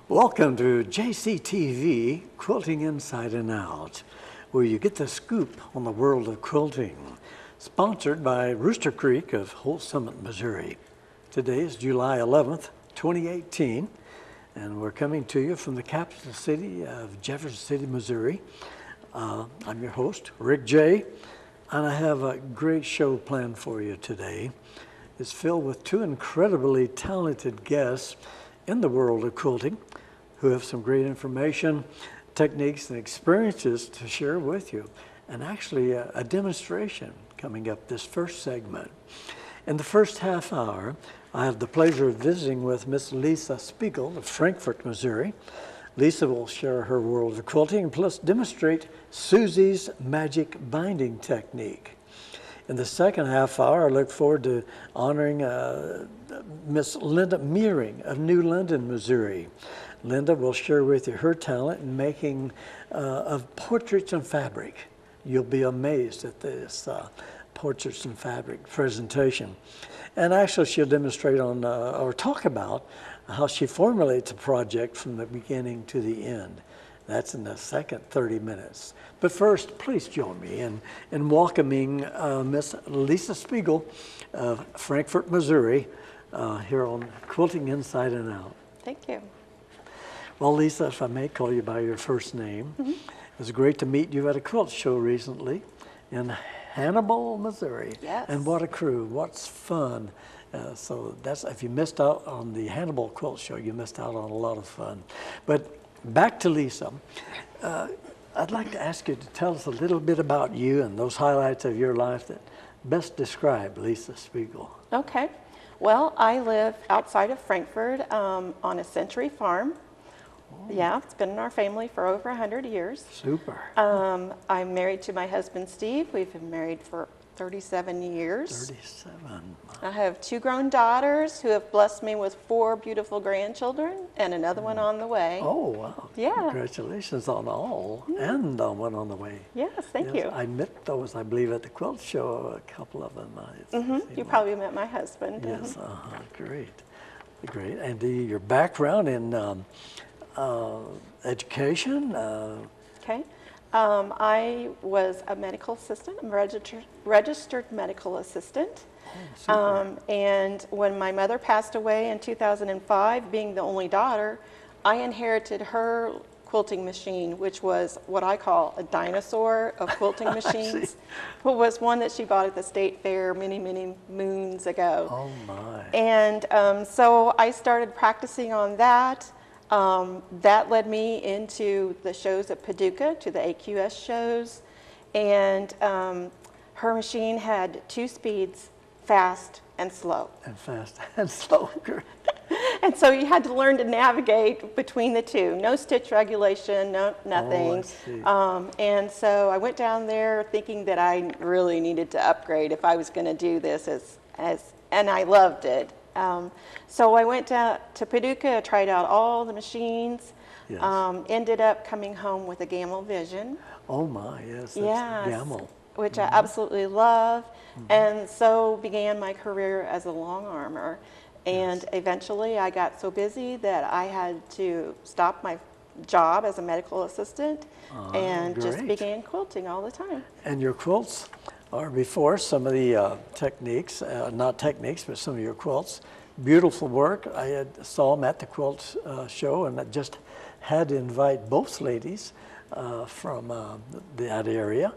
Welcome to JCTV, Quilting Inside and Out, where you get the scoop on the world of quilting. Sponsored by Rooster Creek of Holt Summit, Missouri. Today is July 11th, 2018, and we're coming to you from the capital city of Jefferson City, Missouri. I'm your host, Rick Jey, and I have a great show planned for you today. It's filled with two incredibly talented guests in the world of quilting who have some great information, techniques, and experiences to share with you, and actually a demonstration coming up this first segment. In the first half hour, I have the pleasure of visiting with Miss Lesa Spegal of Frankfort, Missouri. Lesa will share her world of quilting, plus demonstrate Susie's magic binding technique. In the second half hour, I look forward to honoring Miss Linda Muehring of New London, Missouri. Linda will share with you her talent in making of portraits and fabric. You'll be amazed at this portraits and fabric presentation. And actually she'll demonstrate on, or talk about how she formulates a project from the beginning to the end. That's in the second 30 minutes. But first, please join me in welcoming Miss Lesa Spegal of Frankfort, Missouri, here on Quilting Inside and Out. Thank you. Well, Lesa, if I may call you by your first name, It was great to meet you at a quilt show recently in Hannibal, Missouri. Yes. And what a crew, what's fun. So that's, if you missed out on the Hannibal quilt show, you missed out on a lot of fun. But back to Lesa. I'd like to ask you to tell us a little bit about you and those highlights of your life that best describe Lesa Spegal. Okay. Well, I live outside of Frankfort on a century farm. Yeah, it's been in our family for over 100 years. Super. I'm married to my husband, Steve. We've been married for 37 years. 37. I have two grown daughters who have blessed me with 4 beautiful grandchildren and another one on the way. Oh, wow. Yeah. Congratulations on all and on one on the way. Yes, thank you. I met those, I believe, at the quilt show, a couple of them. You probably met my husband. Yes, great. Great. And your background in education? Okay. I was a medical assistant, I'm a registered medical assistant. And when my mother passed away in 2005, being the only daughter, I inherited her quilting machine, which was what I call a dinosaur of quilting machines. It was one that she bought at the state fair many, many moons ago. Oh my. And so I started practicing on that. That led me into the shows at Paducah, to the AQS shows, and her machine had 2 speeds, fast and slow. And fast and slow. And so you had to learn to navigate between the two. No stitch regulation, nothing. Oh, I see. And so I went down there thinking that I really needed to upgrade if I was going to do this, and I loved it. So I went to Paducah, tried out all the machines, ended up coming home with a Gamel Vision. Oh my, yes, that's Gamel. Which I absolutely love, and so began my career as a long armor. And eventually I got so busy that I had to stop my job as a medical assistant and just began quilting all the time. And your quilts are before some of the techniques, not techniques, but some of your quilts. Beautiful work. I saw them at the quilt show, and I just had to invite both ladies from that area.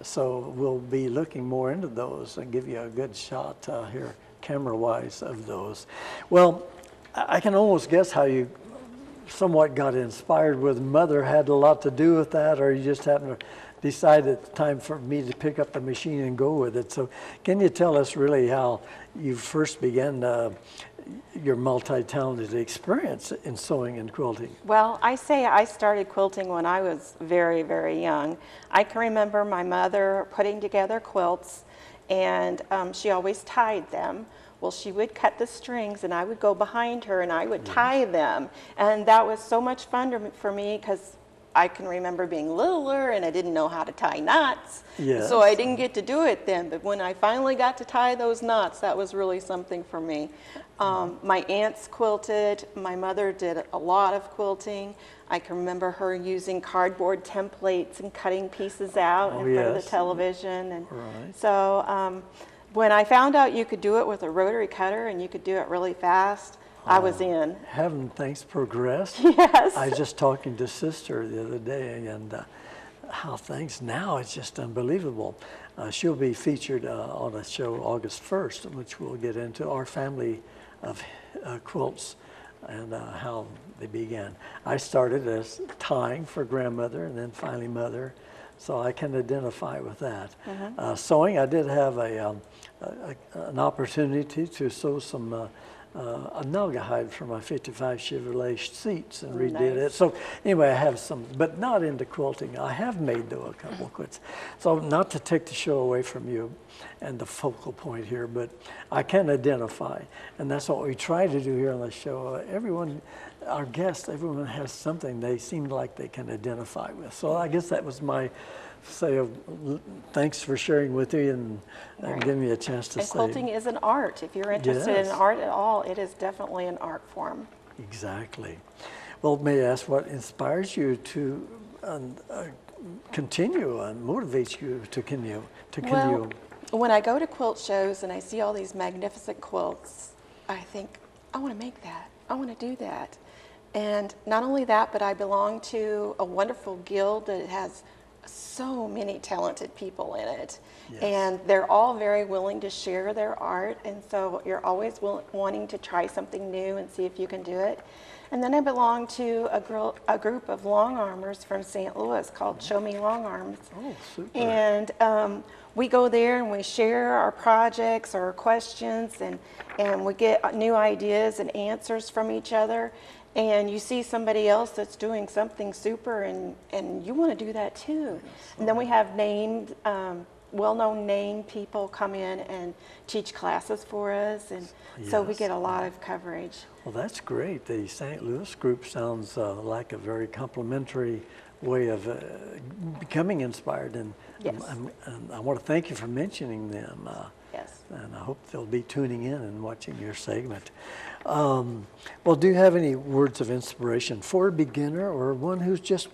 So we'll be looking more into those and give you a good shot here, camera-wise, of those. Well, I can almost guess how you somewhat got inspired with Mother. Had a lot to do with that, or you just happened to decide it's time for me to pick up the machine and go with it. So can you tell us really how you first began your multi-talented experience in sewing and quilting? Well, I say I started quilting when I was very, very young. I can remember my mother putting together quilts, and she always tied them. Well, she would cut the strings, and I would go behind her, and I would tie them. And that was so much fun for me, because I can remember being littler and I didn't know how to tie knots. Yes. So I didn't get to do it then. But when I finally got to tie those knots, that was really something for me. My aunts quilted. My mother did a lot of quilting. I can remember her using cardboard templates and cutting pieces out in front of the television. And so when I found out you could do it with a rotary cutter and you could do it really fast, I was in. Haven't things progressed? Yes. I was just talking to Sister the other day, and how things now, it's just unbelievable. She'll be featured on a show August 1st, which we'll get into our family of quilts and how they began. I started as tying for grandmother and then finally mother, so I can identify with that. Sewing, I did have an opportunity to sew some a Naugahyde for my 55 Chevrolet seats and redid it. So anyway, I have some, but not into quilting. I have made, though, a couple of quilts. So not to take the show away from you and the focal point here, but I can identify. And that's what we try to do here on the show. Everyone, our guests, everyone has something they seem like they can identify with. So I guess that was my say thanks for sharing with me and giving me a chance to say. And quilting is an art. If you're interested in art at all, it is definitely an art form. Exactly. Well, may I ask what inspires you to continue and motivates you to continue? Well, when I go to quilt shows and I see all these magnificent quilts, I think, I want to make that. I want to do that. And not only that, but I belong to a wonderful guild that has so many talented people in it. And they're all very willing to share their art, and so you're always wanting to try something new and see if you can do it. And then I belong to a group of long armers from St. Louis called Show Me Long Arms. Oh, super. And we go there and we share our projects, our questions, and we get new ideas and answers from each other. And you see somebody else that's doing something super, and you want to do that too. And then we have named, well-known name people come in and teach classes for us, and so we get a lot of coverage. Well, that's great. The St. Louis group sounds like a very complimentary way of becoming inspired, and I want to thank you for mentioning them. And I hope they'll be tuning in and watching your segment. Well, do you have any words of inspiration for a beginner or one who's just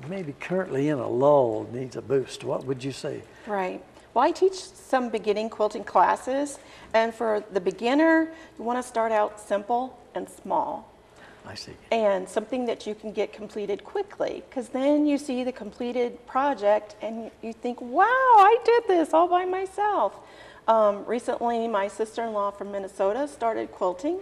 maybe currently in a lull, needs a boost? What would you say? Right. Well, I teach some beginning quilting classes, and for the beginner, you want to start out simple and small. I see. And something that you can get completed quickly, because then you see the completed project and you think, wow, I did this all by myself. Recently, my sister-in-law from Minnesota started quilting.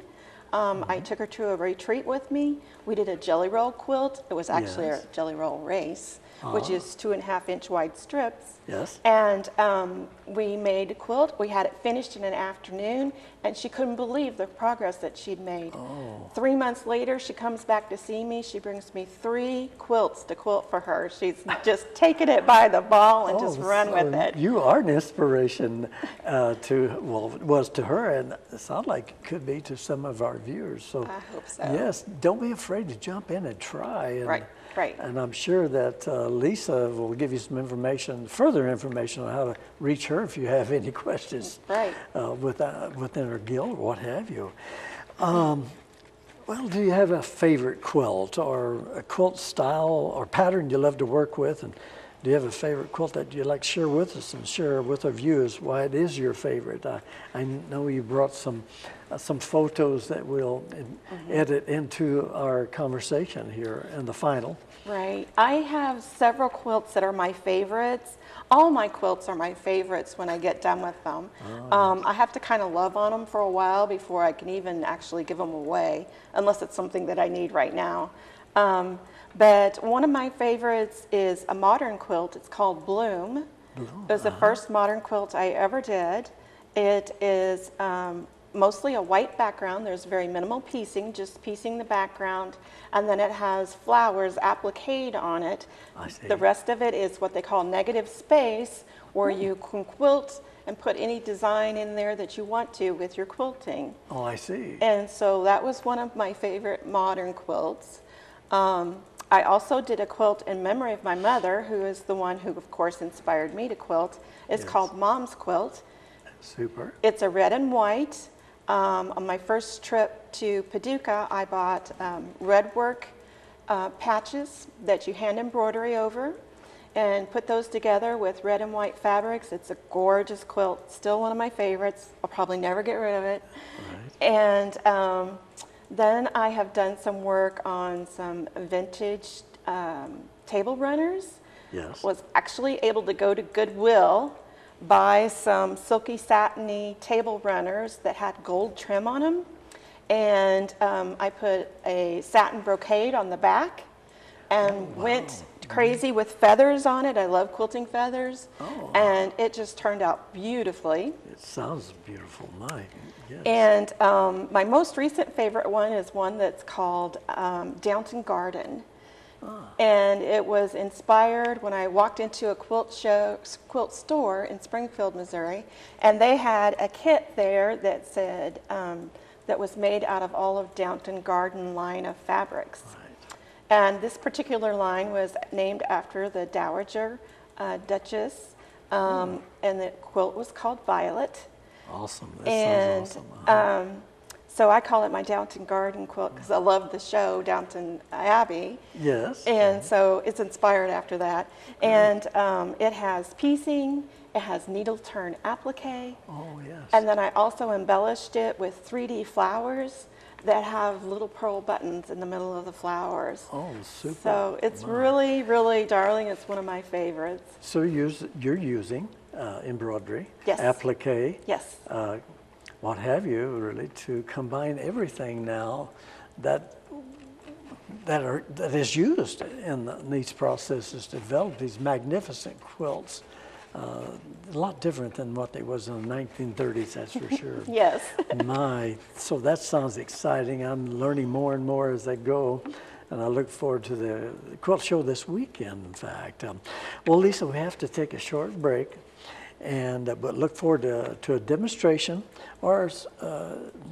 I took her to a retreat with me. We did a jelly roll quilt. It was actually a jelly roll race, which is 2.5-inch wide strips. And we made a quilt. We had it finished in an afternoon, and she couldn't believe the progress that she'd made. 3 months later, she comes back to see me. She brings me 3 quilts to quilt for her. She's just taken it by the ball and just run with it. You are an inspiration it was to her, and it sounds like it could be to some of our viewers. So I hope so. Yes, don't be afraid to jump in and try. And, right. And I'm sure that Lesa will give you some information, further information on how to reach her if you have any questions within her guild or what have you. Well, do you have a favorite quilt or a quilt style or pattern you love to work with? And do you have a favorite quilt that you'd like to share with us and share with our viewers why it is your favorite? I know you brought some photos that we'll edit into our conversation here in the final. Right. I have several quilts that are my favorites. All my quilts are my favorites when I get done with them. I have to kind of love on them for a while before I can even actually give them away, unless it's something that I need right now. But one of my favorites is a modern quilt. It's called Bloom. It was the first modern quilt I ever did. It is mostly a white background. There's very minimal piecing, just piecing the background, and then it has flowers appliqued on it. I see. The rest of it is what they call negative space, where you can quilt and put any design in there that you want to with your quilting. Oh, I see. And so that was one of my favorite modern quilts. I also did a quilt in memory of my mother, who is the one who, of course, inspired me to quilt. It's called Mom's Quilt. Super. It's a red and white. On my first trip to Paducah, I bought red work patches that you hand embroidery over and put those together with red and white fabrics. It's a gorgeous quilt, still one of my favorites. I'll probably never get rid of it. Right. And then I have done some work on some vintage table runners. Yes. Was actually able to go to Goodwill, buy some silky satiny table runners that had gold trim on them. And I put a satin brocade on the back and went crazy with feathers on it. I love quilting feathers. Oh. And it just turned out beautifully. It sounds beautiful, yes. And my most recent favorite one is one that's called Downton Garden. And it was inspired when I walked into a quilt store in Springfield, Missouri, and they had a kit there that said, that was made out of all of Downton Garden line of fabrics. Right. And this particular line was named after the Dowager Duchess, and the quilt was called Violet. Awesome. That sounds awesome. So I call it my Downton Garden quilt because I love the show Downton Abbey. Yes. And so it's inspired after that. And it has piecing, it has needle turn applique. Oh, yes. And then I also embellished it with 3D flowers that have little pearl buttons in the middle of the flowers. Oh, super. So it's really, really darling. It's one of my favorites. So you're using embroidery, yes. applique, yes. What have you, really, to combine everything now that is used in these processes to develop these magnificent quilts. A lot different than what it was in the 1930s, that's for sure. Yes. So that sounds exciting. I'm learning more and more as I go, and I look forward to the quilt show this weekend, in fact. Well, Lesa, we have to take a short break, but look forward to a demonstration or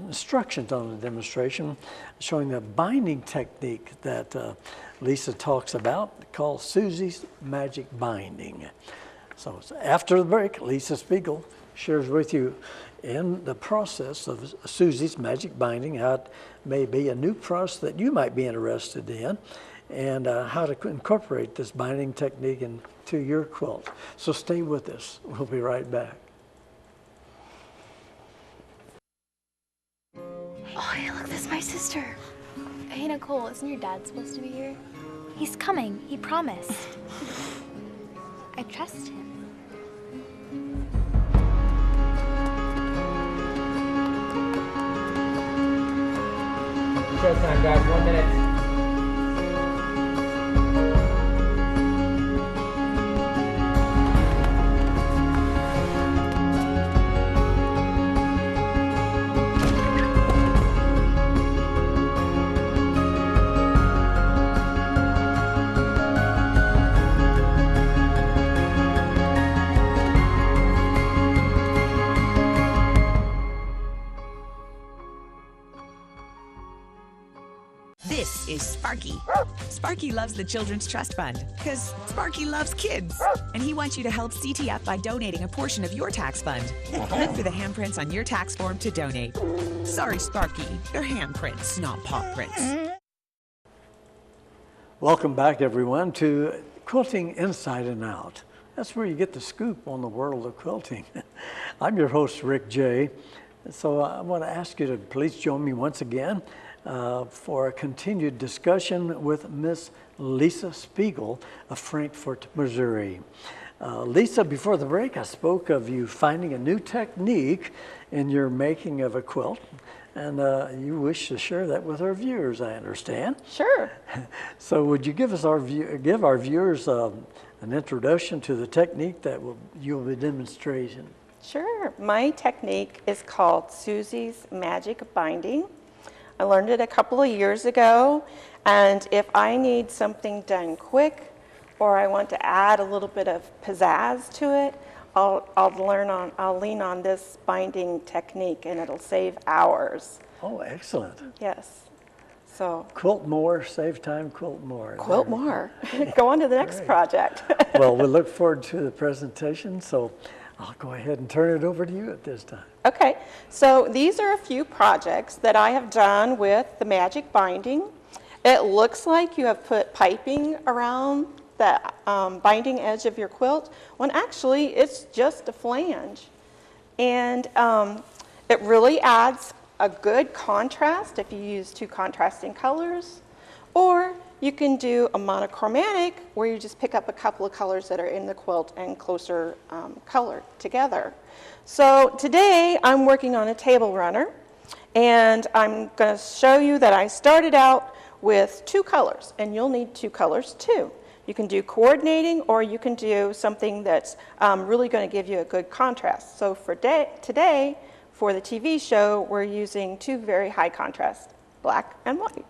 instructions on a demonstration showing the binding technique that Lesa talks about called Susie's Magic Binding. So after the break, Lesa Spegal shares with you in the process of Susie's Magic Binding, how it may be a new process that you might be interested in, and how to incorporate this binding technique into your quilt. So stay with us. We'll be right back. Oh, hey, look, that's my sister. Hey, Nicole, isn't your dad supposed to be here? He's coming. He promised. I trust him. Showtime, guys. 1 minute. This is Sparky. Sparky loves the Children's Trust Fund because Sparky loves kids. And he wants you to help CTF by donating a portion of your tax fund. Look for the handprints on your tax form to donate. Sorry, Sparky. They're handprints, not paw prints. Welcome back, everyone, to Quilting Inside and Out. That's where you get the scoop on the world of quilting. I'm your host, Rick Jey. So I want to ask you to please join me once again for a continued discussion with Miss Lesa Spegal of Frankfort, Missouri. Lesa, before the break, I spoke of you finding a new technique in your making of a quilt, and you wish to share that with our viewers, I understand. Sure. So would you give our viewers an introduction to the technique that you'll be demonstrating? Sure. My technique is called Susie's Magic Binding. I learned it a couple of years ago, and if I need something done quick or I want to add a little bit of pizzazz to it, I'll lean on this binding technique, and it'll save hours. Oh, excellent. Yes. So Quilt more, save time, quilt more. quilt more. Go on to the next project. Well, we look forward to the presentation, so I'll go ahead and turn it over to you at this time. Okay, so these are a few projects that I have done with the magic binding. It looks like you have put piping around the binding edge of your quilt, when actually it's just a flange. And it really adds a good contrast if you use two contrasting colors, or you can do a monochromatic where you just pick up a couple of colors that are in the quilt and closer colored together. So today I'm working on a table runner, and I'm going to show you that I started out with two colors, and you'll need two colors too. You can do coordinating, or you can do something that's really going to give you a good contrast. So for today, for the TV show, we're using two very high contrast, black and white.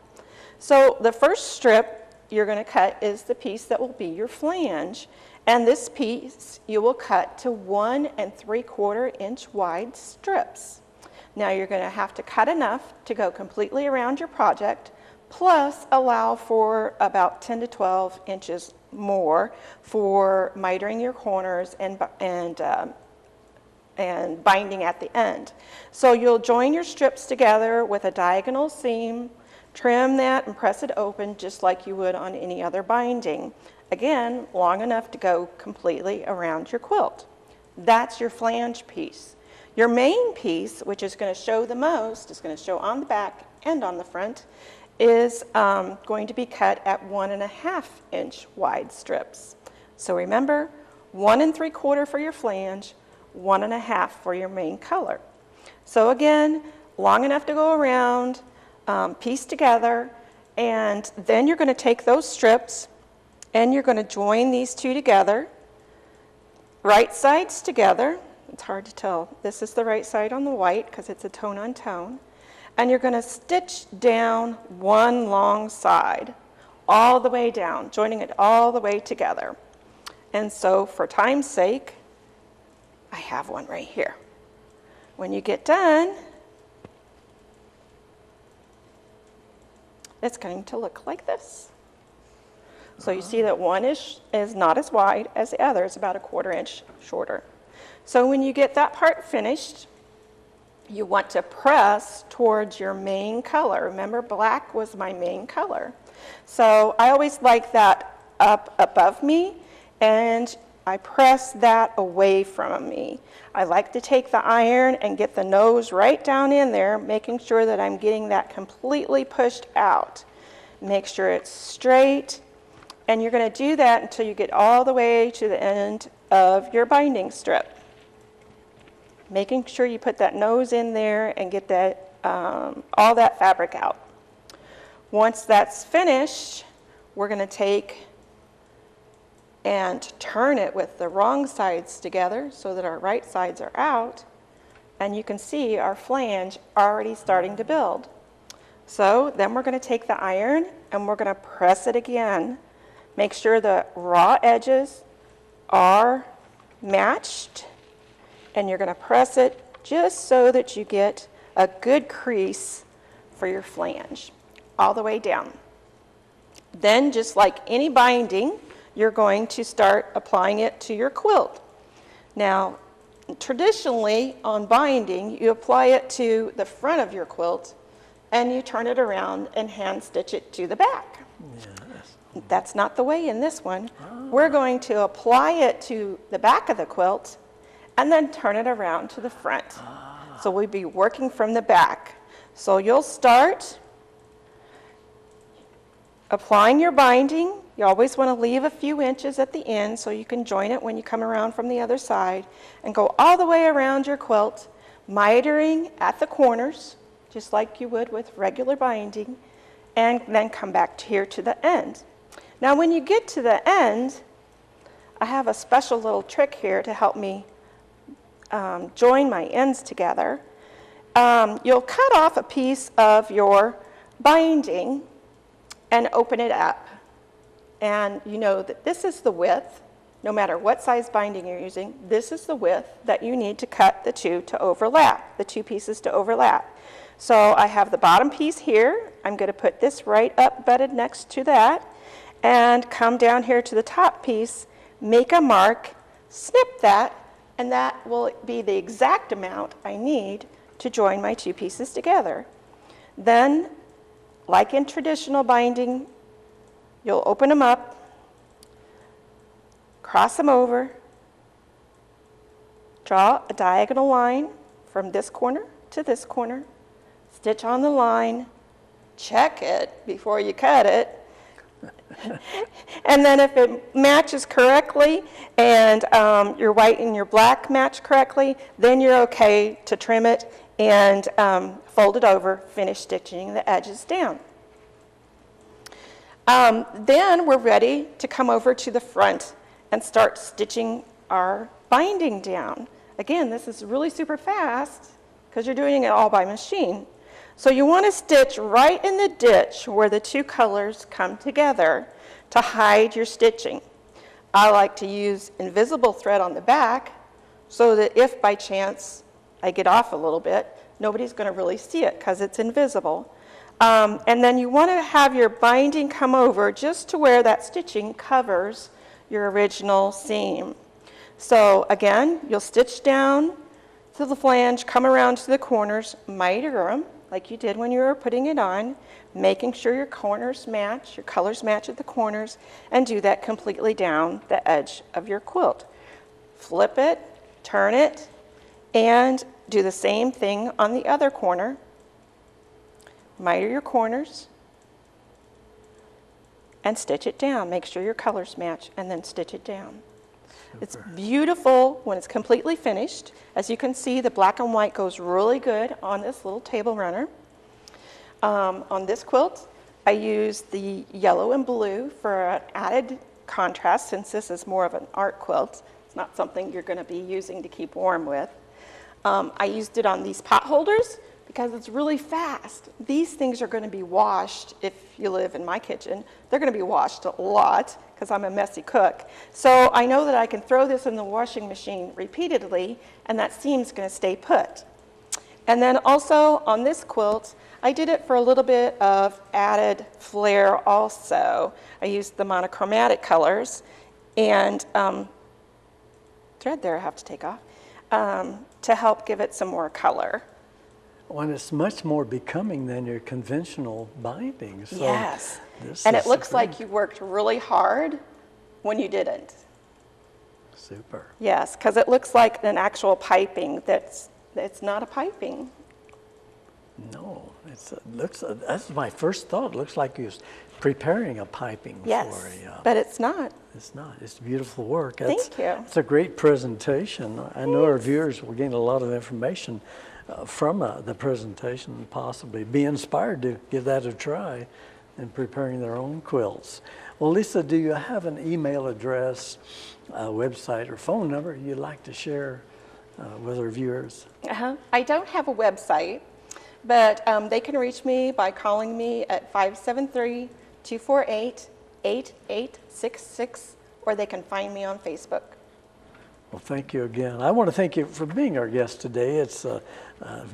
So the first strip you're going to cut is the piece that will be your flange. And this piece you will cut to 1 3/4 inch wide strips. Now you're going to have to cut enough to go completely around your project, plus allow for about 10 to 12 inches more for mitering your corners and binding at the end. So you'll join your strips together with a diagonal seam, trim that and press it open just like you would on any other binding. Again, long enough to go completely around your quilt. That's your flange piece. Your main piece, which is going to show the most, is going to show on the back and on the front, is going to be cut at 1 1/2 inch wide strips. So remember, 1 3/4 for your flange, 1 1/2 for your main color. So again, long enough to go around, piece together, and then you're going to take those strips and you're going to join these two together, right sides together. It's hard to tell. This is the right side on the white because it's a tone on tone. And you're going to stitch down one long side all the way down, joining it all the way together. And so for time's sake, I have one right here. When you get done, it's going to look like this. So you see that one is not as wide as the other. It's about 1/4 inch shorter. So when you get that part finished, you want to press towards your main color. Remember, black was my main color. So I always like that up above me, and I press that away from me. I like to take the iron and get the nose right down in there, making sure that I'm getting that completely pushed out. Make sure it's straight, and you're going to do that until you get all the way to the end of your binding strip. Making sure you put that nose in there and get that all that fabric out. Once that's finished, we're going to take and turn it with the wrong sides together so that our right sides are out, and you can see our flange already starting to build. So then we're going to take the iron and we're going to press it again. Make sure the raw edges are matched, and you're going to press it just so that you get a good crease for your flange all the way down. Then, just like any binding, you're going to start applying it to your quilt. Now, traditionally on binding, you apply it to the front of your quilt and you turn it around and hand stitch it to the back. Yes. That's not the way in this one. We're going to apply it to the back of the quilt and then turn it around to the front. So we'll be working from the back. So you'll start applying your binding. You always want to leave a few inches at the end so you can join it when you come around from the other side, and go all the way around your quilt, mitering at the corners, just like you would with regular binding, and then come back here to the end. Now when you get to the end, I have a special little trick here to help me join my ends together. You'll cut off a piece of your binding and open it up. And you know that this is the width, no matter what size binding you're using, this is the width that you need to cut the two to overlap, the two pieces to overlap. So I have the bottom piece here. I'm going to put this right up butted next to that and come down here to the top piece, make a mark, snip that, and that will be the exact amount I need to join my two pieces together. Then, like in traditional binding, you'll open them up, cross them over, draw a diagonal line from this corner to this corner, stitch on the line, check it before you cut it, and then if it matches correctly and your white and your black match correctly, then you're okay to trim it and fold it over, finish stitching the edges down. Then we're ready to come over to the front and start stitching our binding down. Again, this is really super fast because you're doing it all by machine. So you want to stitch right in the ditch where the two colors come together to hide your stitching. I like to use invisible thread on the back so that if by chance I get off a little bit, nobody's going to really see it because it's invisible. And then you want to have your binding come over just to where that stitching covers your original seam. So again, you'll stitch down to the flange, come around to the corners, miter them like you did when you were putting it on, making sure your corners match, your colors match at the corners, and do that completely down the edge of your quilt. Flip it, turn it, and do the same thing on the other corner. Miter your corners and stitch it down. Make sure your colors match and then stitch it down. Super. It's beautiful when it's completely finished. As you can see, the black and white goes really good on this little table runner. On this quilt, I use the yellow and blue for an added contrast since this is more of an art quilt. It's not something you're going to be using to keep warm with. I used it on these pot holders because it's really fast. These things are going to be washed if you live in my kitchen. They're going to be washed a lot because I'm a messy cook. So I know that I can throw this in the washing machine repeatedly and that seam's going to stay put. And then also on this quilt, I did it for a little bit of added flair also. I used the monochromatic colors and thread there I have to take off to help give it some more color. Well, and it's much more becoming than your conventional binding. So yes, and it looks like you worked really hard when you didn't. Super. Yes, because it looks like an actual piping that's not a piping. No, that's my first thought. It looks like you're preparing a piping for you. But it's not. It's not. It's beautiful work. Thank you. It's a great presentation. I know our viewers will gain a lot of information from the presentation and possibly be inspired to give that a try in preparing their own quilts. Well, Lesa, do you have an email address, website, or phone number you'd like to share with our viewers? I don't have a website, but they can reach me by calling me at 573-248-8866, or they can find me on Facebook. Well, thank you again. I want to thank you for being our guest today. It's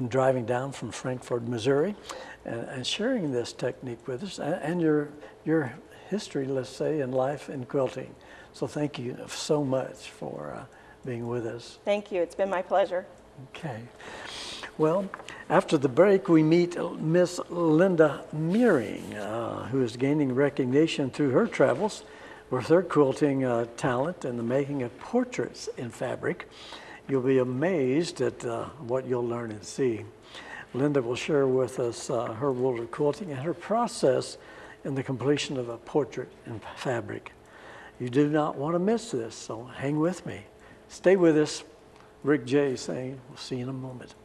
driving down from Frankfort, Missouri, and sharing this technique with us and your history, let's say, in life in quilting. So thank you so much for being with us. Thank you. It's been my pleasure. Okay. Well, after the break, we meet Miss Linda Muehring, who is gaining recognition through her travels with her quilting talent and the making of portraits in fabric. You'll be amazed at what you'll learn and see. Linda will share with us her world of quilting and her process in the completion of a portrait in fabric. You do not want to miss this, so hang with me. Stay with us. Rick Jey saying, we'll see you in a moment.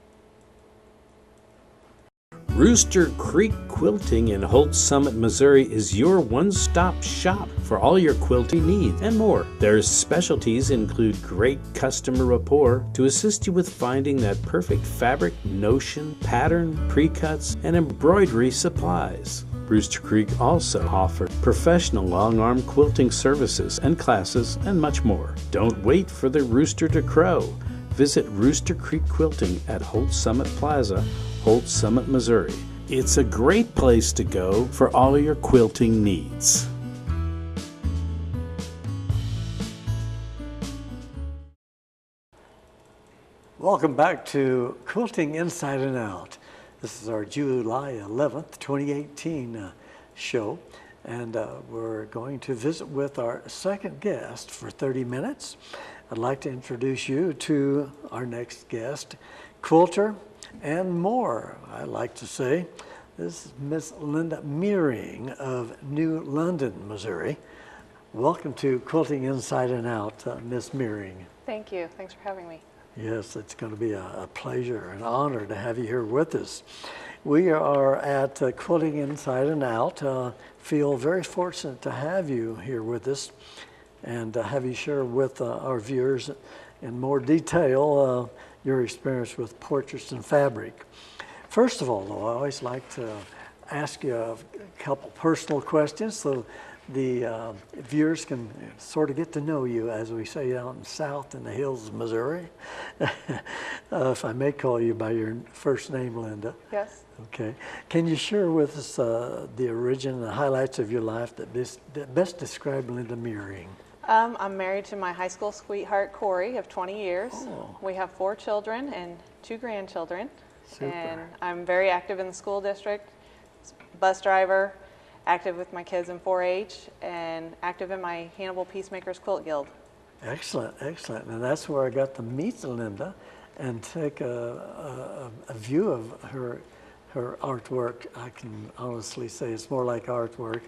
Rooster Creek Quilting in Holt Summit, Missouri is your one-stop shop for all your quilting needs and more. Their specialties include great customer rapport to assist you with finding that perfect fabric, notion, pattern, pre-cuts, and embroidery supplies. Rooster Creek also offers professional long-arm quilting services and classes and much more. Don't wait for the rooster to crow. visit Rooster Creek Quilting at Holt Summit Plaza, Holt Summit, Missouri. It's a great place to go for all your quilting needs. Welcome back to Quilting Inside and Out. This is our July 11th, 2018 show, and we're going to visit with our second guest for 30 minutes. I'd like to introduce you to our next guest, quilter and more, I like to say. This is Miss Linda Muehring of New London, Missouri. Welcome to Quilting Inside and Out, Miss Muehring. Thank you. Thanks for having me. Yes, it's going to be a pleasure and honor to have you here with us. We are at Quilting Inside and Out. Feel very fortunate to have you here with us and have you share with our viewers in more detail your experience with portraits and fabric. First of all, though, I always like to ask you a couple personal questions so the viewers can sort of get to know you, as we say out in South in the hills of Missouri. If I may call you by your first name, Linda. Yes. Okay. Can you share with us the origin and the highlights of your life that best describe Linda Muehring? I'm married to my high school sweetheart, Corey, of 20 years. Oh. We have 4 children and 2 grandchildren. Super. And I'm very active in the school district, bus driver, active with my kids in 4-H, and active in my Hannibal Peacemakers Quilt Guild. Excellent, excellent. And that's where I got to meet Linda and take a view of her artwork. I can honestly say it's more like artwork.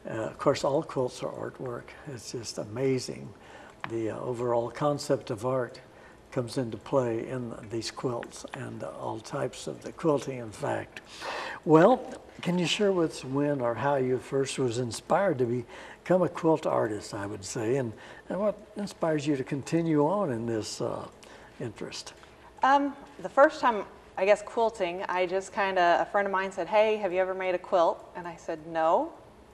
Of course, all quilts are artwork. It's just amazing. The overall concept of art comes into play in these quilts and all types of the quilting, in fact. Well, can you share with us when or how you first was inspired to become a quilt artist, I would say, and what inspires you to continue on in this interest? The first time, I guess, quilting, a friend of mine said, "Hey, have you ever made a quilt?" And I said, "No,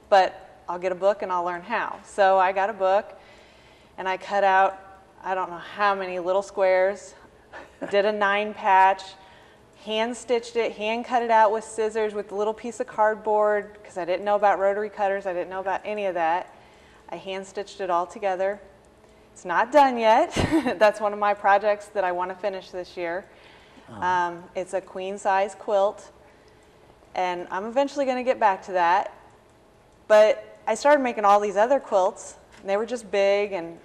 but I'll get a book and I'll learn how." So I got a book and I cut out, I don't know how many little squares, did a 9 patch, hand stitched it, hand cut it out with scissors with a little piece of cardboard because I didn't know about rotary cutters, I didn't know about any of that. I hand stitched it all together. It's not done yet. That's one of my projects that I want to finish this year. It's a queen size quilt and I'm eventually going to get back to that. But I started making all these other quilts and they were just big, and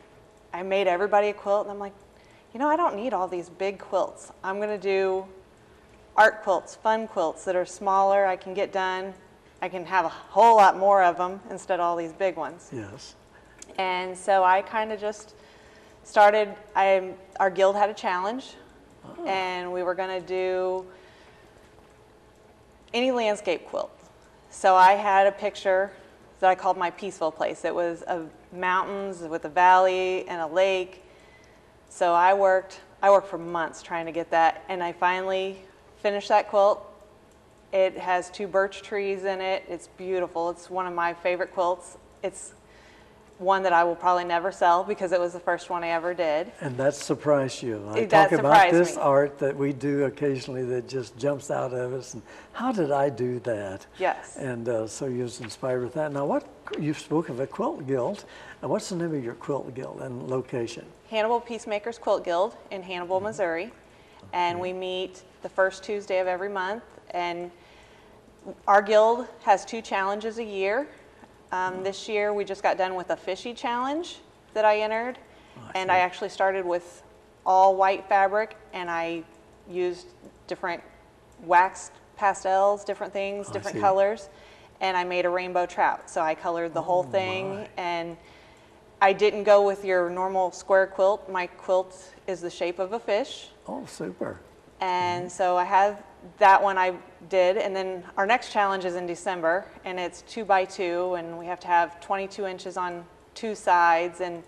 I made everybody a quilt, and I'm like, you know, I don't need all these big quilts. I'm going to do art quilts, fun quilts that are smaller, I can get done. I can have a whole lot more of them instead of all these big ones. Yes. And so I kind of just started, our guild had a challenge, and we were going to do any landscape quilt. So I had a picture that I called my peaceful place. It was of mountains with a valley and a lake. So I worked for months trying to get that, and I finally finished that quilt. It has 2 birch trees in it. It's beautiful. It's one of my favorite quilts. It's one that I will probably never sell because it was the first one I ever did. And that surprised you. I That talk about surprised this me. art that we do occasionally that just jumps out of us. And how did I do that? Yes. And so you was inspired with that. Now, you spoke of a quilt guild. What's the name of your quilt guild and location? Hannibal Peacemakers Quilt Guild in Hannibal, Missouri. And we meet the first Tuesday of every month. And our guild has 2 challenges a year. This year we just got done with a fishy challenge that I entered, and I actually started with all white fabric, and I used different waxed pastels, different things, different colors, and I made a rainbow trout. So I colored the whole thing, and I didn't go with your normal square quilt. My quilt is the shape of a fish. Oh, super. And so I have that one I did, and then our next challenge is in December, and it's 2x2, and we have to have 22 inches on 2 sides and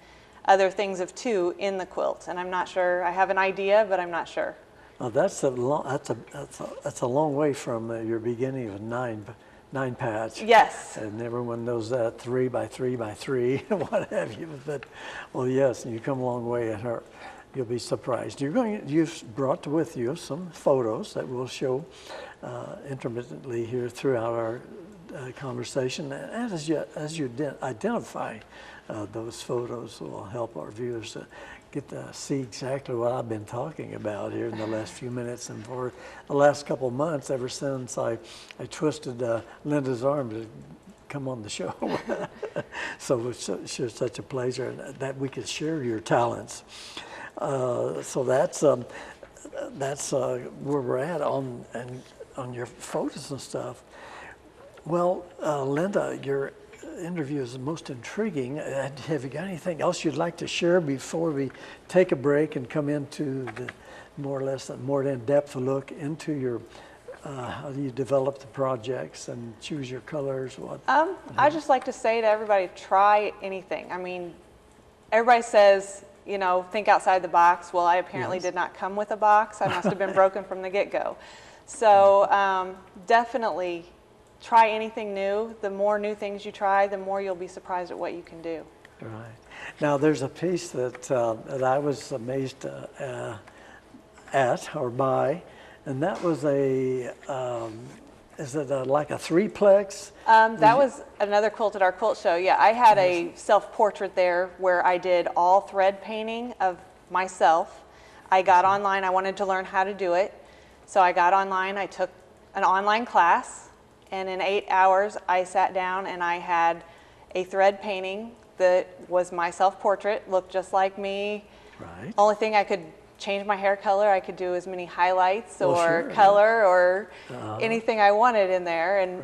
other things of 2 in the quilt. And I'm not sure. I have an idea, but I'm not sure. Well, that's a long way from your beginning of a 9 patch. Yes. And everyone knows that 3x3x3, what have you. But well, yes, you come a long way in her. You'll be surprised. You've brought with you some photos that we'll show intermittently here throughout our conversation. And as you identify those photos, will help our viewers get to see exactly what I've been talking about here in the last few minutes, and for the last couple of months, ever since I twisted Linda's arm to come on the show. So it's such a pleasure that we could share your talents. So that's where we're at on your photos and stuff. Well, Linda, your interview is most intriguing. Have you got anything else you'd like to share before we take a break and come into the more in-depth look into your how do you develop the projects and choose your colors? I just like to say to everybody, try anything. I mean, everybody says, you know, think outside the box. Well, I apparently did not come with a box. I must have been broken from the get-go. So definitely try anything new. The more new things you try, the more you'll be surprised at what you can do. Right. Now, there's a piece that I was amazed at or by, and that was is it like a three-plex? That was another quilt at our quilt show. Yeah, I had a self-portrait there where I did all thread painting of myself. I got online. I wanted to learn how to do it. So I got online. I took an online class, and in 8 hours, I sat down and I had a thread painting that was my self-portrait, looked just like me. Right. Only thing I could change my hair color. I could do as many highlights or color or anything I wanted in there, and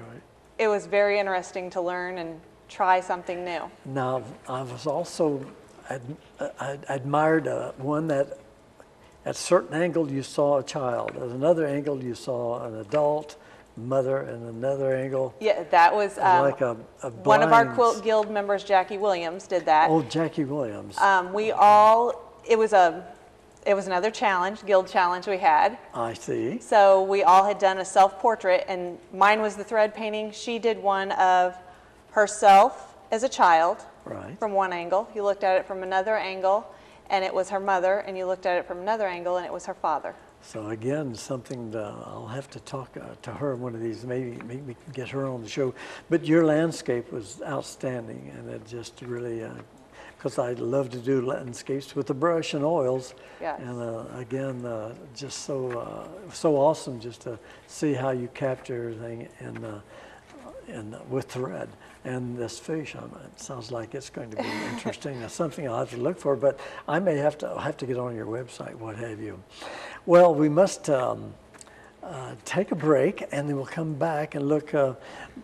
it was very interesting to learn and try something new. Now, I was also I admired one that at a certain angle you saw a child, at another angle you saw an adult mother, and another angle. Yeah, that was like a one of our blind- Quilt Guild members, Jackie Williams, did that. Oh, Jackie Williams. It was another challenge, guild challenge we had. I see. So we all had done a self-portrait, and mine was the thread painting. She did one of herself as a child from one angle. You looked at it from another angle, and it was her mother, and you looked at it from another angle, and it was her father. So again, something that I'll have to talk to her one of these, maybe we can get her on the show. But your landscape was outstanding, and it just really, because I love to do landscapes with the brush and oils. Yes. And again, just so awesome just to see how you capture everything with thread. And this fish, it sounds like it's going to be interesting. That's something I'll have to look for, but I may have to get on your website, what have you. Well, we must take a break, and then we'll come back and look at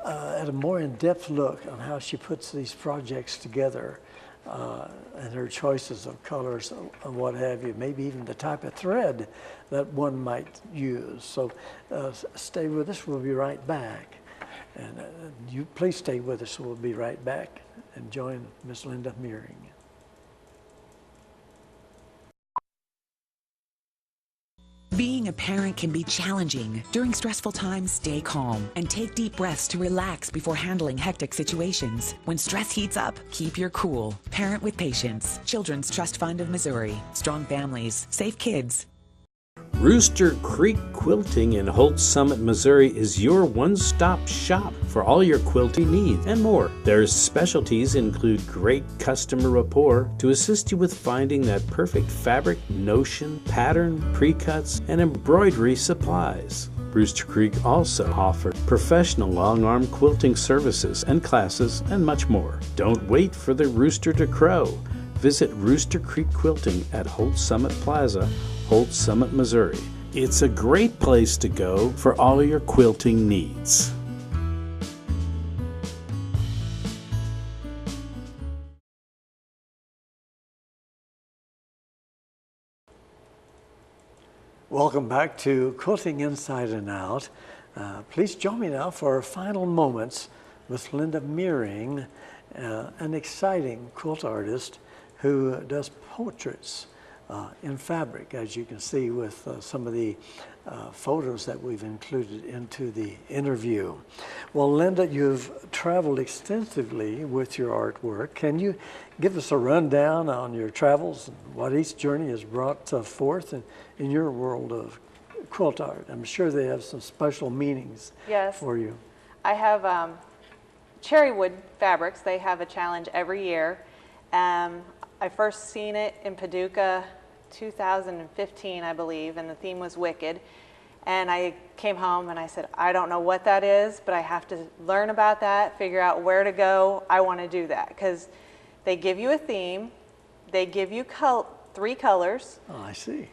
a more in-depth look on how she puts these projects together and her choices of colors and what have you, maybe even the type of thread that one might use. So stay with us. We'll be right back. And you please stay with us. We'll be right back and join Miss Linda Muehring. Being a parent can be challenging. During stressful times, stay calm and take deep breaths to relax before handling hectic situations. When stress heats up, keep your cool. Parent with Patience. Children's Trust Fund of Missouri. Strong families, safe kids. Rooster Creek Quilting in Holt Summit, Missouri is your one-stop shop for all your quilting needs and more. Their specialties include great customer rapport to assist you with finding that perfect fabric, notion, pattern, pre-cuts, and embroidery supplies. Rooster Creek also offers professional long-arm quilting services and classes and much more. Don't wait for the rooster to crow. Visit Rooster Creek Quilting at Holt Summit Plaza, Holt Summit, Missouri. It's a great place to go for all your quilting needs. Welcome back to Quilting Inside and Out. Please join me now for our final moments with Linda Muehring, an exciting quilt artist who does portraits in fabric, as you can see with some of the photos that we've included into the interview. Well, Linda, you've traveled extensively with your artwork. Can you give us a rundown on your travels and what each journey has brought forth in your world of quilt art? I'm sure they have some special meanings for you. I have cherry wood fabrics. They have a challenge every year. I first seen it in Paducah 2015, I believe, and the theme was Wicked. And I came home and I said, I don't know what that is, but I have to learn about that, figure out where to go. I want to do that, because they give you a theme, they give you 3 colors. Oh, I see.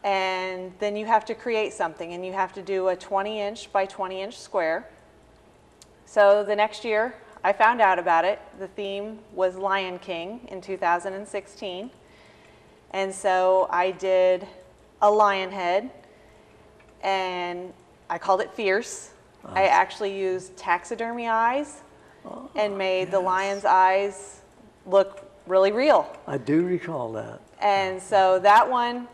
And then you have to create something, and you have to do a 20-inch by 20-inch square. So the next year, I found out about it. The theme was Lion King in 2016. And so I did a lion head, and I called it Fierce. I actually used taxidermy eyes and made the lion's eyes look really real. I do recall that. And so that one,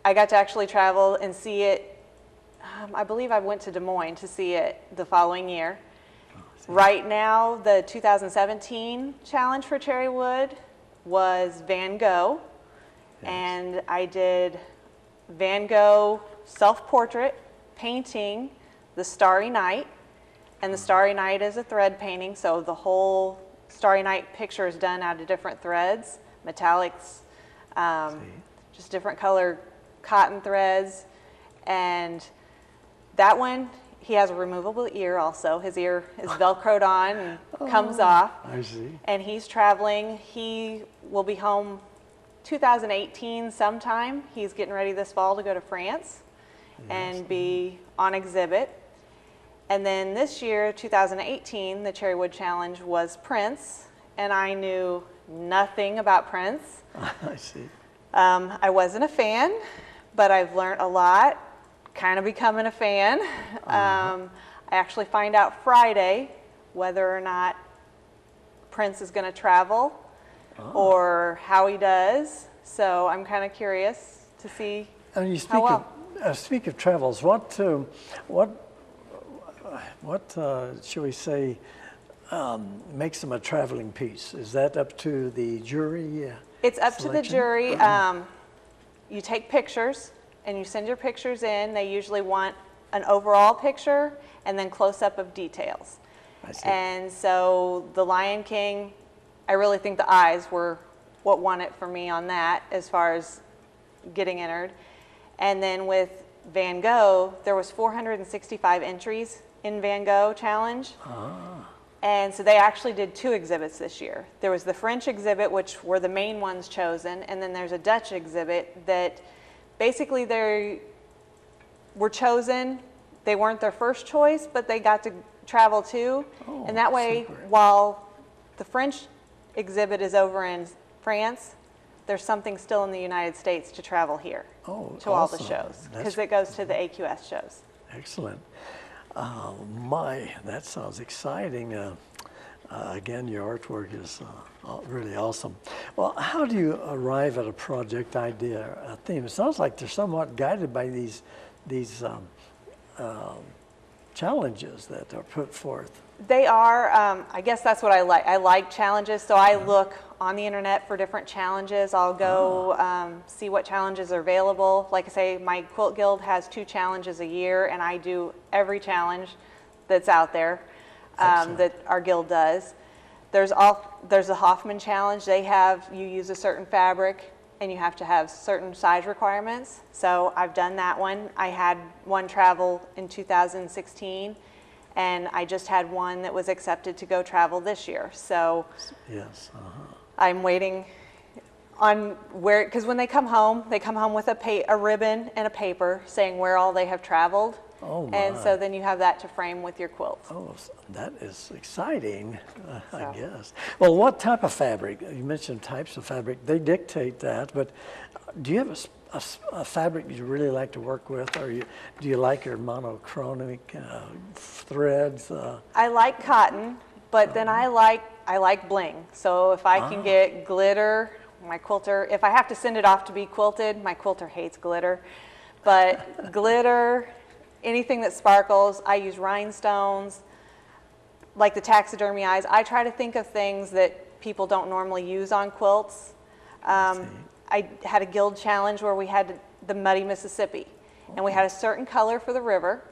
I got to actually travel and see it. I believe I went to Des Moines to see it the following year. Right now, the 2017 challenge for cherry wood was Van Gogh. And I did Van Gogh self-portrait painting the Starry Night. And the Starry Night is a thread painting, so the whole Starry Night picture is done out of different threads, metallics, just different color cotton threads. And that one, he has a removable ear also. His ear is Velcroed on and comes off. I see. And he's traveling. He will be home 2018 sometime. He's getting ready this fall to go to France and be on exhibit. And then this year, 2018, the Cherry Wood Challenge was Prince, and I knew nothing about Prince. I see. I wasn't a fan, but I've learned a lot, kind of becoming a fan. I actually find out Friday whether or not Prince is going to travel or how he does. So I'm kind of curious to see And you speak how well. speak of travels. What shall we say makes them a traveling piece? Is that up to the jury? It's up to the selection? jury. You take pictures and you send your pictures in. They usually want an overall picture and then close-up of details. I see. And so the Lion King, I really think the eyes were what won it for me on that as far as getting entered. And then with Van Gogh, there was 465 entries in Van Gogh Challenge. And so they actually did 2 exhibits this year. There was the French exhibit, which were the main ones chosen, and then there's a Dutch exhibit that basically they were chosen. They weren't their first choice, but they got to travel too. And that way, super. while the French exhibit is over in France, there's something still in the United States to travel here to all the awesome. shows, because That's it goes to the AQS shows. Excellent. That sounds exciting. Again, your artwork is really awesome. Well, how do you arrive at a project idea, a theme? It sounds like they're somewhat guided by these challenges that are put forth. They are, I guess that's what I like. I like challenges, so I look on the internet for different challenges. I'll go see what challenges are available. Like I say, my Quilt Guild has 2 challenges a year, and I do every challenge that's out there that our guild does. There's a Hoffman challenge. They have, you use a certain fabric, and you have to have certain size requirements. So I've done that one. I had one travel in 2016. And I just had one that was accepted to go travel this year. So Yes. I'm waiting on where, because when they come home with a ribbon and a paper saying where all they have traveled. Oh, And my. so then you have that to frame with your quilt. Oh, that is exciting, I So. guess. Well, what type of fabric? You mentioned types of fabric. They dictate that, but do you have a fabric you really like to work with, or do you like your monochromatic threads? I like cotton, but then I like bling. So if I can get glitter My quilter, if I have to send it off to be quilted, my quilter hates glitter, but glitter, anything that sparkles, I use rhinestones, like the taxidermy eyes. I try to think of things that people don't normally use on quilts. I had a guild challenge where we had the muddy Mississippi, and we had a certain color for the river,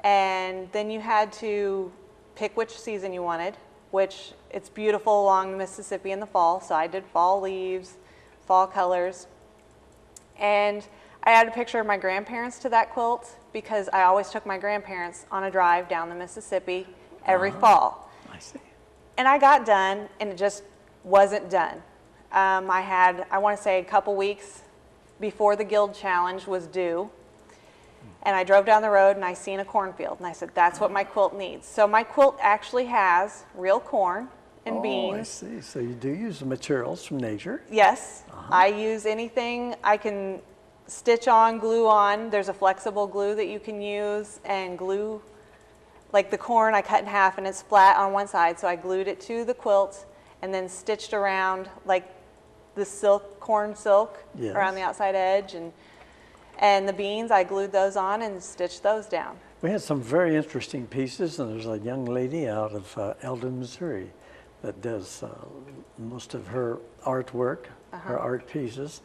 and then you had to pick which season you wanted, which it's beautiful along the Mississippi in the fall, so I did fall leaves, fall colors, and I added a picture of my grandparents to that quilt because I always took my grandparents on a drive down the Mississippi every fall. I see. And I got done, and it just wasn't done. I had, I want to say, a couple weeks before the guild challenge was due, and I drove down the road and I seen a cornfield, and I said, that's what my quilt needs. So my quilt actually has real corn and beans. Oh, I see. So you do use the materials from nature? Yes, I use anything I can stitch on, glue on. There's a flexible glue that you can use and glue. Like the corn I cut in half and it's flat on one side, so I glued it to the quilt and then stitched around like the silk, corn silk around the outside edge, and the beans, I glued those on and stitched those down. We had some very interesting pieces, and there's a young lady out of Eldon, Missouri that does most of her artwork, her art pieces,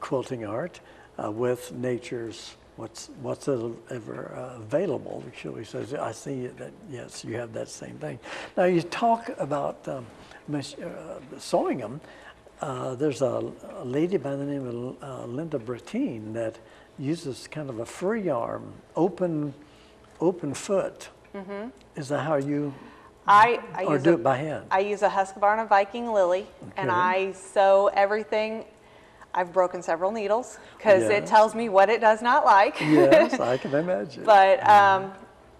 quilting art, with nature's whatsoever available. She says, I see that, yes, you have that same thing. Now you talk about sewing them. There's a lady by the name of Linda Muehring that uses kind of a free arm, open foot. Is that how you or do it by hand? I use a Husqvarna Viking Lily, and I sew everything. I've broken several needles because it tells me what it does not like. Yes, I can imagine. But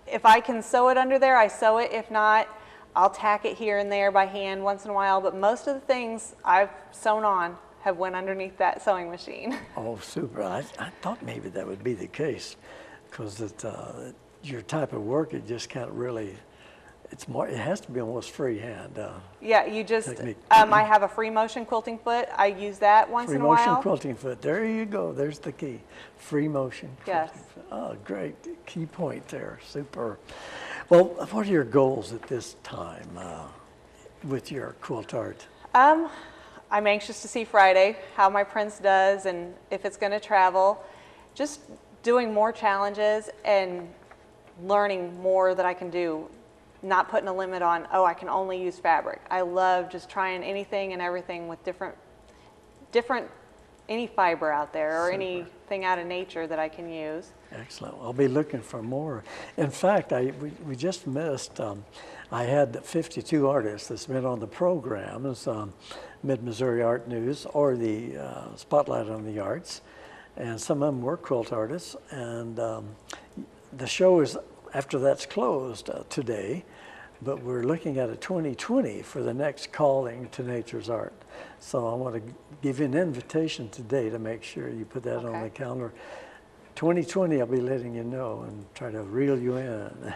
if I can sew it under there, I sew it. If not, I'll tack it here and there by hand once in a while. But most of the things I've sewn on have went underneath that sewing machine. Oh, super. I thought maybe that would be the case because your type of work, it just can't really, it's more, it has to be almost freehand. Yeah, you just, I have a free motion quilting foot. I use that once in a while. Free motion quilting foot. There you go. There's the key. Free motion quilting foot. Oh, great. Key point there. Super. Well, what are your goals at this time with your quilt art? I'm anxious to see Friday, how my prince does, and if it's going to travel. Just doing more challenges and learning more that I can do. Not putting a limit on, oh, I can only use fabric. I love just trying anything and everything with different, any fiber out there or anything out of nature that I can use. Excellent. I'll be looking for more. In fact, we just missed, I had 52 artists that's been on the programs, Mid-Missouri Art News or the Spotlight on the Arts, and some of them were quilt artists, and the show is, after that's closed today, but we're looking at a 2020 for the next calling to nature's art. So I want to give you an invitation today to make sure you put that on the calendar. 2020, I'll be letting you know and try to reel you in.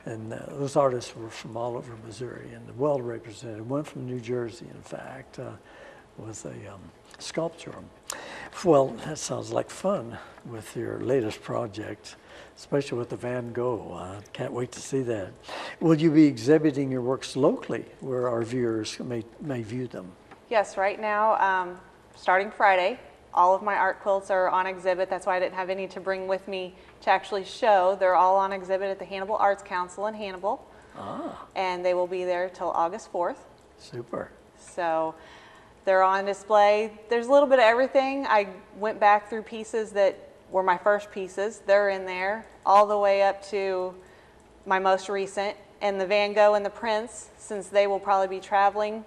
And those artists were from all over Missouri and well represented. One from New Jersey, in fact, was a sculptor. Well, that sounds like fun with your latest project, especially with the Van Gogh. I can't wait to see that. Will you be exhibiting your works locally where our viewers may view them? Yes, right now, starting Friday, all of my art quilts are on exhibit. That's why I didn't have any to bring with me to actually show. They're all on exhibit at the Hannibal Arts Council in Hannibal. And they will be there till August 4th. Super. So they're on display. There's a little bit of everything. I went back through pieces that were my first pieces. They're in there all the way up to my most recent. And the Van Gogh and the Prince, since they will probably be traveling,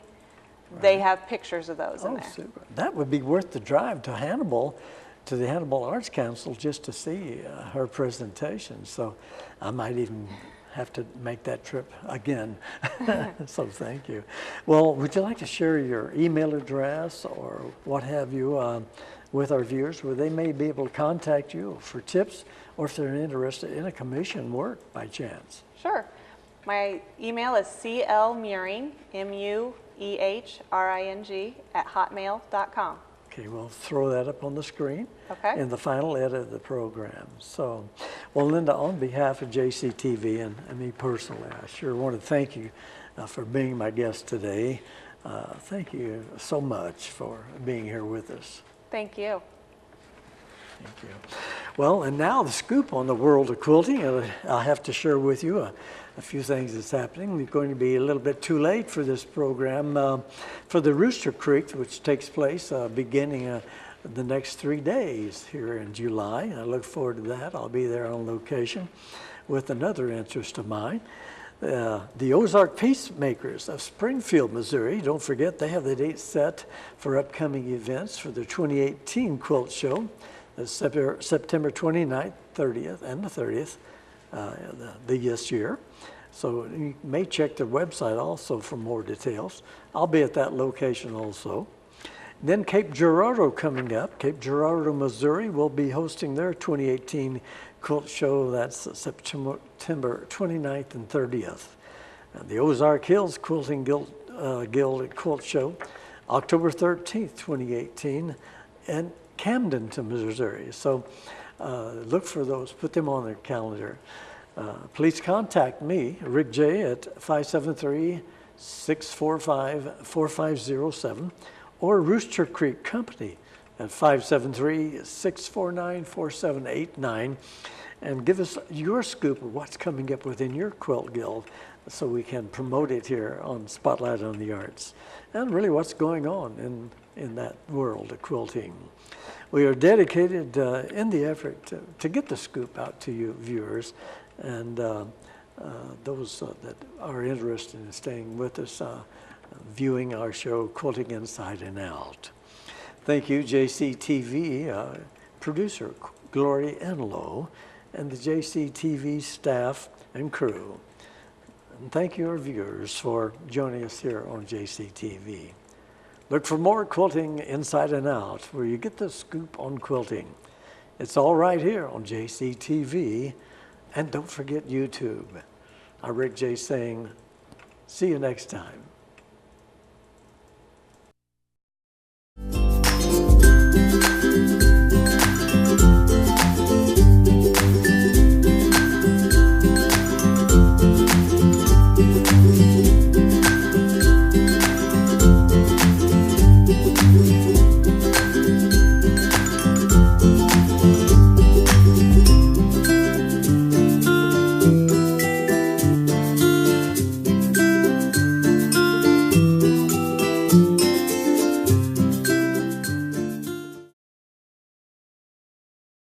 they have pictures of those in there. Super. That would be worth the drive to Hannibal, to the Hannibal Arts Council, just to see her presentation. So I might even have to make that trip again. So thank you. Well, would you like to share your email address or what have you with our viewers, where they may be able to contact you for tips or if they're interested in a commission work by chance? Sure. My email is clmuehring, ehring@hotmail.com. Okay, we'll throw that up on the screen Okay. in the final edit of the program. So, well, Linda, on behalf of JCTV and me personally, I sure want to thank you for being my guest today. Thank you so much for being here with us. Thank you. Thank you. Well, and now the scoop on the world of quilting. I'll have to share with you a few things that's happening. We're going to be a little bit too late for this program for the Rooster Creek, which takes place beginning the next 3 days here in July. I look forward to that. I'll be there on location with another interest of mine. The Ozark Peacemakers of Springfield, Missouri. Don't forget, they have the date set for upcoming events for the 2018 Quilt Show. September 29th, 30th, and the 30th this year. So you may check their website also for more details. I'll be at that location also. Then Cape Girardeau coming up. Cape Girardeau, Missouri will be hosting their 2018 Quilt Show. That's September 29th and 30th. And the Ozark Hills Quilting Guild Quilt Show, October 13th, 2018. And Camden to Missouri. So look for those, put them on their calendar. Please contact me, Rick Jey, at 573-645-4507 or Rooster Creek Company at 573-649-4789 and give us your scoop of what's coming up within your quilt guild so we can promote it here on Spotlight on the Arts and really what's going on in that world of quilting. We are dedicated in the effort to get the scoop out to you viewers and those that are interested in staying with us, viewing our show, Quilting Inside and Out. Thank you, JCTV producer GLORIA ENLOE and the JCTV staff and crew. And thank you, our viewers, for joining us here on JCTV. Look for more Quilting Inside and Out, where you get the scoop on quilting. It's all right here on JCTV. And don't forget YouTube. I'm Rick Jey saying, see you next time.